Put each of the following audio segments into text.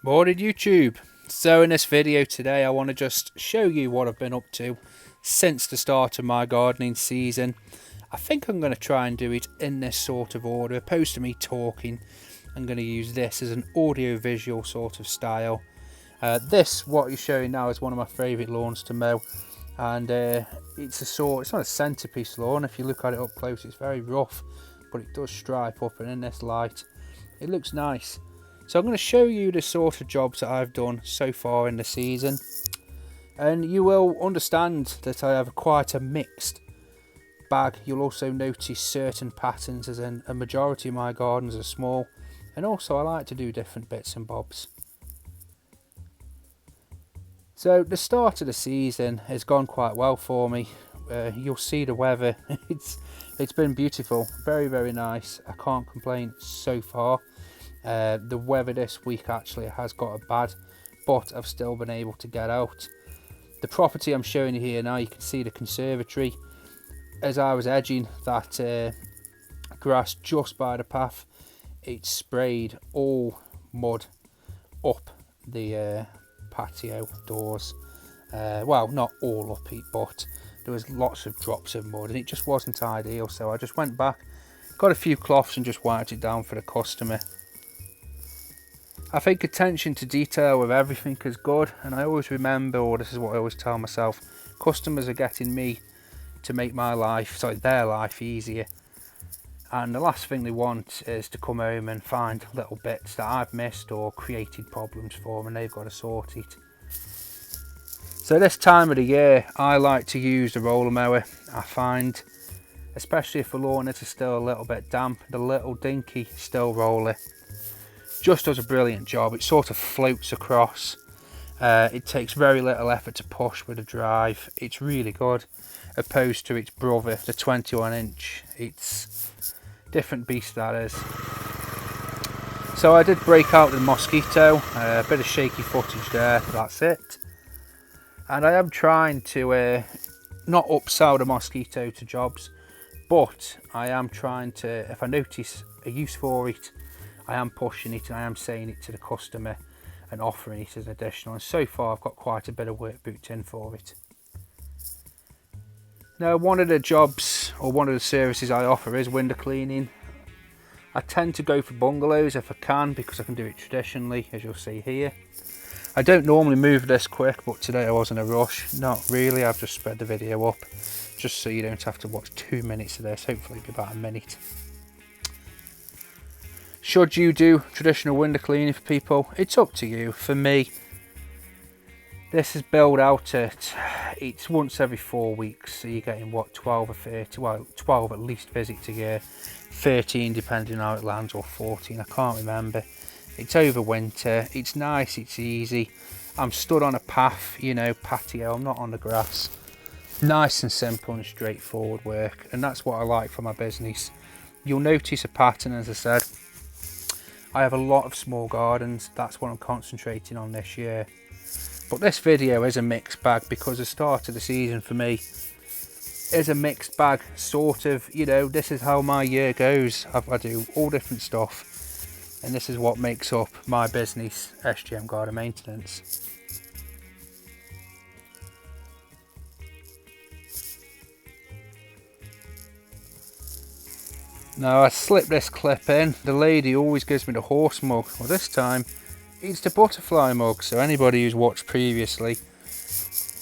Morning YouTube. So in this video today I want to just show you what I've been up to since the start of my gardening season. I think I'm going to try and do it in this sort of order. Opposed to me talking, I'm going to use this as an audio visual sort of style. What you're showing now is one of my favourite lawns to mow, and it's not a centrepiece lawn. If you look at it up close, it's very rough, but it does stripe up, and in this light it looks nice. So I'm going to show you the sort of jobs that I've done so far in the season, and you will understand that I have quite a mixed bag. You'll also notice certain patterns, as in a majority of my gardens are small, and also I like to do different bits and bobs. So the start of the season has gone quite well for me. You'll see the weather. It's been beautiful, very nice. I can't complain so far. The weather this week actually has got a bad, but I've still been able to get out. The property I'm showing you here now, you can see the conservatory. As I was edging that grass just by the path, it sprayed all mud up the patio doors. Well, not all up it, but there was lots of drops of mud and it just wasn't ideal. So I just went back, got a few cloths and just wiped it down for the customer. I think attention to detail with everything is good, and I always remember, or this is what I always tell myself, customers are getting me to make their life easier, and the last thing they want is to come home and find little bits that I've missed or created problems for them and they've got to sort it. So this time of the year I like to use the roller mower. I find, especially if the lawn is still a little bit damp, the little dinky still roller just does a brilliant job. It sort of floats across. It takes very little effort to push with a drive. It's really good, opposed to its brother, the 21-inch. It's different beast, that is. So I did break out the mosquito, a bit of shaky footage there, that's it. And I am trying to not upsell the mosquito to jobs, but I am trying to, if I notice a use for it, I am pushing it and I am saying it to the customer and offering it as additional, and so far I've got quite a bit of work booked in for it. Now, one of the jobs or one of the services I offer is window cleaning. I tend to go for bungalows if I can, because I can do it traditionally, as you'll see here. I don't normally move this quick, but today I was in a rush. Not really, I've just sped the video up just so you don't have to watch 2 minutes of this, hopefully it'll be about a minute. Should you do traditional window cleaning for people? It's up to you. For me, this is billed out it's once every 4 weeks, so you're getting what, 12 or 30, well 12 at least visits a year, 13 depending on how it lands, or 14, I can't remember. It's over winter, it's nice, it's easy. I'm stood on a path, patio, I'm not on the grass. Nice and simple and straightforward work, and that's what I like for my business. You'll notice a pattern, as I said. I have a lot of small gardens, that's what I'm concentrating on this year. But this video is a mixed bag, because the start of the season for me is a mixed bag, sort of, this is how my year goes. I do all different stuff, and this is what makes up my business, SGM-garden maintenance. Now, I slipped this clip in. The lady always gives me the horse mug. Well, this time it's the butterfly mug. So anybody who's watched previously,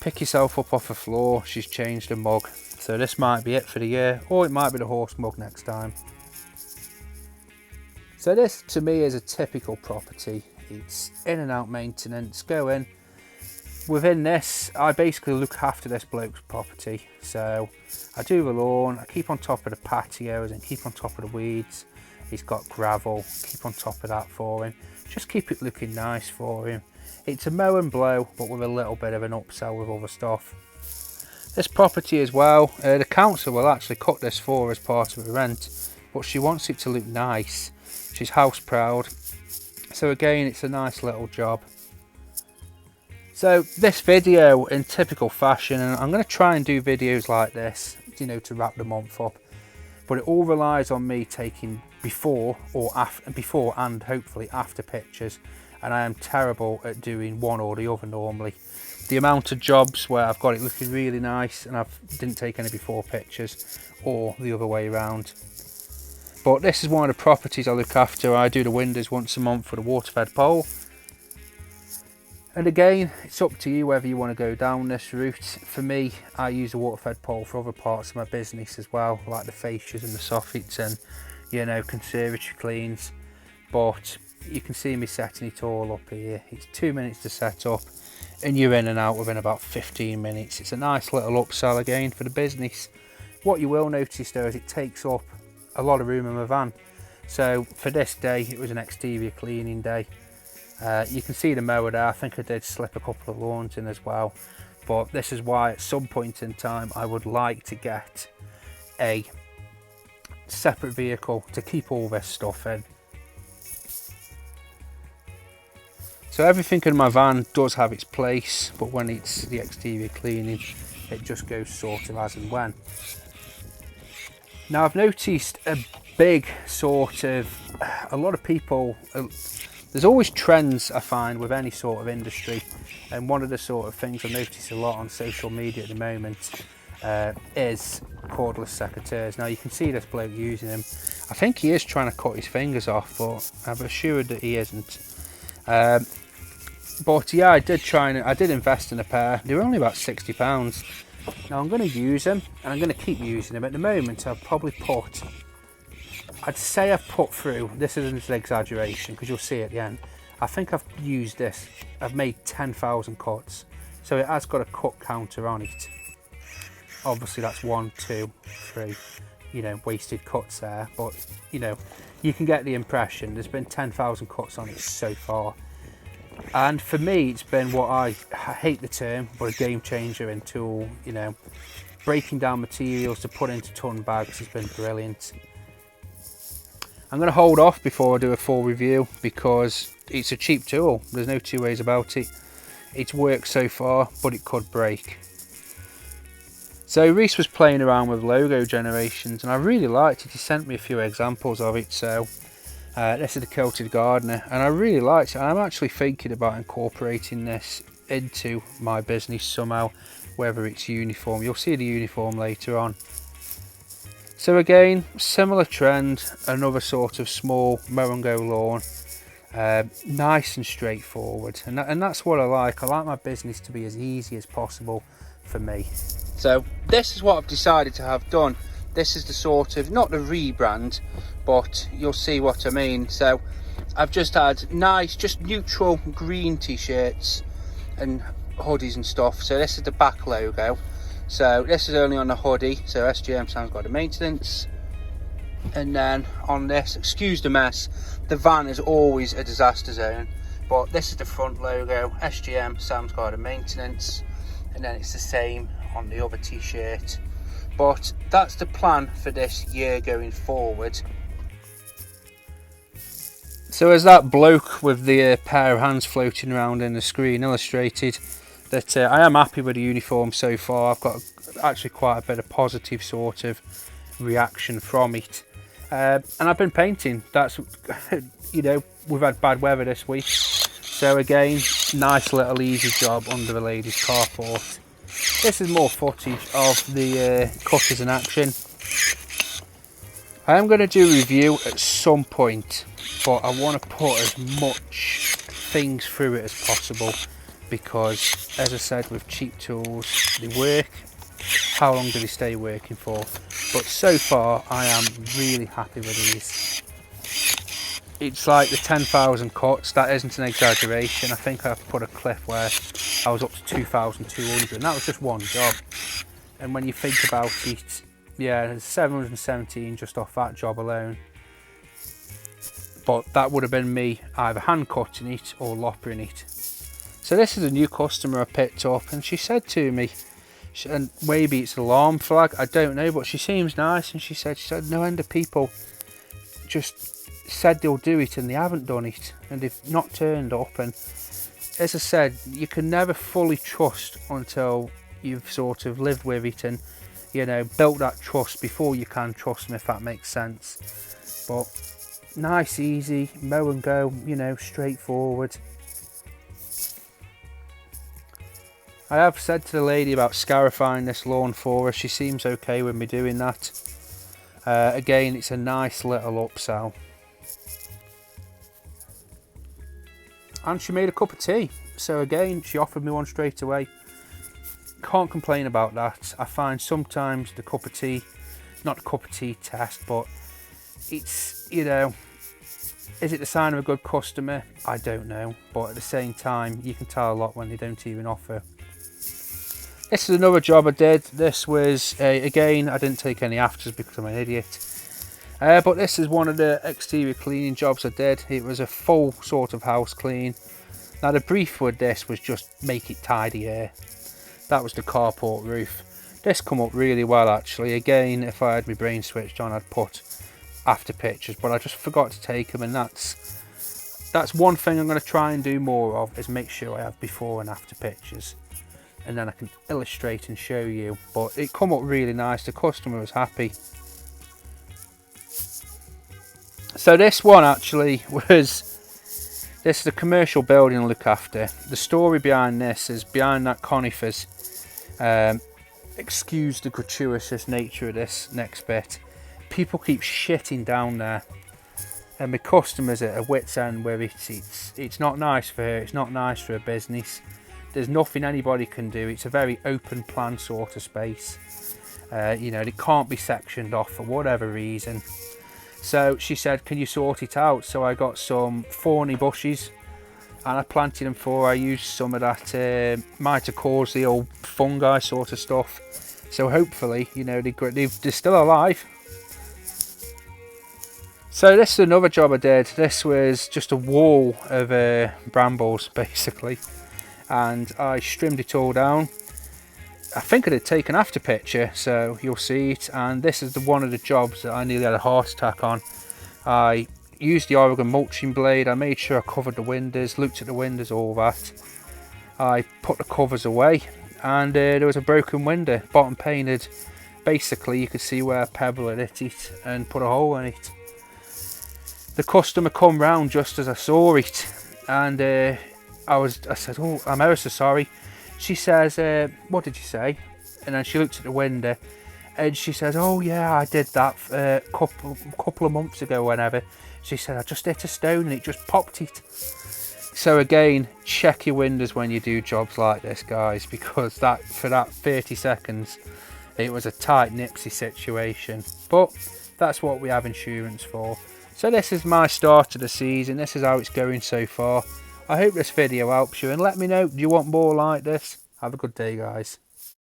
pick yourself up off the floor. She's changed the mug. So this might be it for the year, or it might be the horse mug next time. So this to me is a typical property. It's in and out maintenance, go in. Within this, I basically look after this bloke's property. So I do the lawn, I keep on top of the patios and keep on top of the weeds. He's got gravel, keep on top of that for him. Just keep it looking nice for him. It's a mow and blow, but with a little bit of an upsell with other stuff. This property as well, the council will actually cut this for as part of the rent, but she wants it to look nice. She's house proud. So again, it's a nice little job. So this video, in typical fashion, and I'm going to try and do videos like this, to wrap the month up, but it all relies on me taking before and hopefully after pictures and I am terrible at doing one or the other normally. The amount of jobs where I've got it looking really nice and I didn't take any before pictures, or the other way around. But this is one of the properties I look after. I do the windows once a month for the water-fed pole. And again, it's up to you whether you want to go down this route. For me, I use a water-fed pole for other parts of my business as well, like the fascias and the soffits and, you know, conservatory cleans. But you can see me setting it all up here. It's 2 minutes to set up and you're in and out within about 15 minutes. It's a nice little upsell again for the business. What you will notice though is it takes up a lot of room in my van. So for this day, it was an exterior cleaning day. You can see the mower there. I think I did slip a couple of lawns in as well, but this is why at some point in time I would like to get a separate vehicle to keep all this stuff in. So everything in my van does have its place, but when it's the exterior cleaning, it just goes sort of as and when. Now I've noticed a big sort of, a lot of people, there's always trends I find with any sort of industry, and one of the sort of things I notice a lot on social media at the moment is cordless secateurs. Now you can see this bloke using them. I think he is trying to cut his fingers off, but I'm assured that he isn't. But yeah, I did invest in a pair. They were only about £60. Now I'm going to use them, and I'm going to keep using them. At the moment I'd say I've put through, this isn't an exaggeration because you'll see at the end, I think I've used this, I've made 10,000 cuts. So it has got a cut counter on it. Obviously that's 1, 2, 3, you know, wasted cuts there, but you know, you can get the impression. There's been 10,000 cuts on it so far. And for me, it's been what I hate the term, but a game changer in tool. You know, breaking down materials to put into ton bags has been brilliant. I'm going to hold off before I do a full review because it's a cheap tool. There's no two ways about it. It's worked so far, but it could break. So Reese was playing around with logo generations and I really liked it. He sent me a few examples of it. So this is the Quilted Gardener and I really liked it. I'm actually thinking about incorporating this into my business somehow, whether it's uniform. You'll see the uniform later on. So again, similar trend, another sort of small mow and go lawn, nice and straightforward, and that's what I like. I like my business to be as easy as possible for me. So this is what I've decided to have done. This is the sort of, not the rebrand, but you'll see what I mean. So I've just had nice, just neutral green t-shirts and hoodies and stuff. So this is the back logo. So this is only on the hoodie, so SGM-garden maintenance. And then on this, excuse the mess, the van is always a disaster zone, but this is the front logo, SGM-garden maintenance, and then it's the same on the other t-shirt. But that's the plan for this year going forward. So as that bloke with the pair of hands floating around in the screen illustrated, that I am happy with the uniform so far. I've got actually quite a bit of positive sort of reaction from it. And I've been painting. That's, you know, we've had bad weather this week. So again, nice little easy job under the ladies' carport. This is more footage of the cutters in action. I am going to do a review at some point, but I want to put as much things through it as possible. Because, as I said, with cheap tools, they work. How long do they stay working for? But so far, I am really happy with these. It's like the 10,000 cuts. That isn't an exaggeration. I think I've put a clip where I was up to 2,200, and that was just one job. And when you think about it, yeah, there's 717 just off that job alone. But that would have been me either hand cutting it or loppering it. So this is a new customer I picked up, and she said to me, and maybe it's an alarm flag, I don't know, but she seems nice, and she said no end of people just said they'll do it and they haven't done it, and they've not turned up. And as I said, you can never fully trust until you've sort of lived with it and, you know, built that trust before you can trust them, if that makes sense. But nice, easy, mow and go, you know, straightforward. I have said to the lady about scarifying this lawn for her. She seems okay with me doing that. Again, it's a nice little upsell. And she made a cup of tea. So again, she offered me one straight away. Can't complain about that. I find sometimes the cup of tea, not the cup of tea test, but it's, you know, is it the sign of a good customer? I don't know. But at the same time, you can tell a lot when they don't even offer. This is another job I did. This was, again, I didn't take any afters because I'm an idiot. But this is one of the exterior cleaning jobs I did. It was a full sort of house clean. Now the brief with this was just make it tidier. That was the carport roof. This come up really well actually. Again, if I had my brain switched on, I'd put after pictures, but I just forgot to take them, and that's one thing I'm going to try and do more of, is make sure I have before and after pictures, and then I can illustrate and show you. But it come up really nice. The customer was happy. So this one actually was, this is a commercial building I look after. The story behind this is, behind that conifers, excuse the gratuitous nature of this next bit, people keep shitting down there, and my customers at a wit's end where it's not nice for her, it's not nice for her business. There's nothing anybody can do. It's a very open plan sort of space. You know, it can't be sectioned off for whatever reason. So she said, can you sort it out? So I got some thorny bushes and I planted them for her. I used some of that might have caused the old fungi sort of stuff. So hopefully, you know, they're still alive. So this is another job I did. This was just a wall of brambles basically. And I trimmed it all down. I think I did take an after picture, so you'll see it. And this is one of the jobs that I nearly had a heart attack on. I used the Oregon mulching blade. I made sure I covered the windows, looked at the windows, all that. I put the covers away, and there was a broken window, bottom painted. Basically, you could see where a pebble had hit it and put a hole in it. The customer come round just as I saw it, and I said, oh, I'm ever so sorry. She says, what did you say? And then she looked at the window and she says, oh yeah, I did that a couple of months ago, whenever. She said, I just hit a stone and it just popped it. So again, check your windows when you do jobs like this, guys, because for that 30 seconds, it was a tight nipsy situation. But that's what we have insurance for. So this is my start of the season. This is how it's going so far. I hope this video helps you, and let me know, do you want more like this? Have a good day, guys.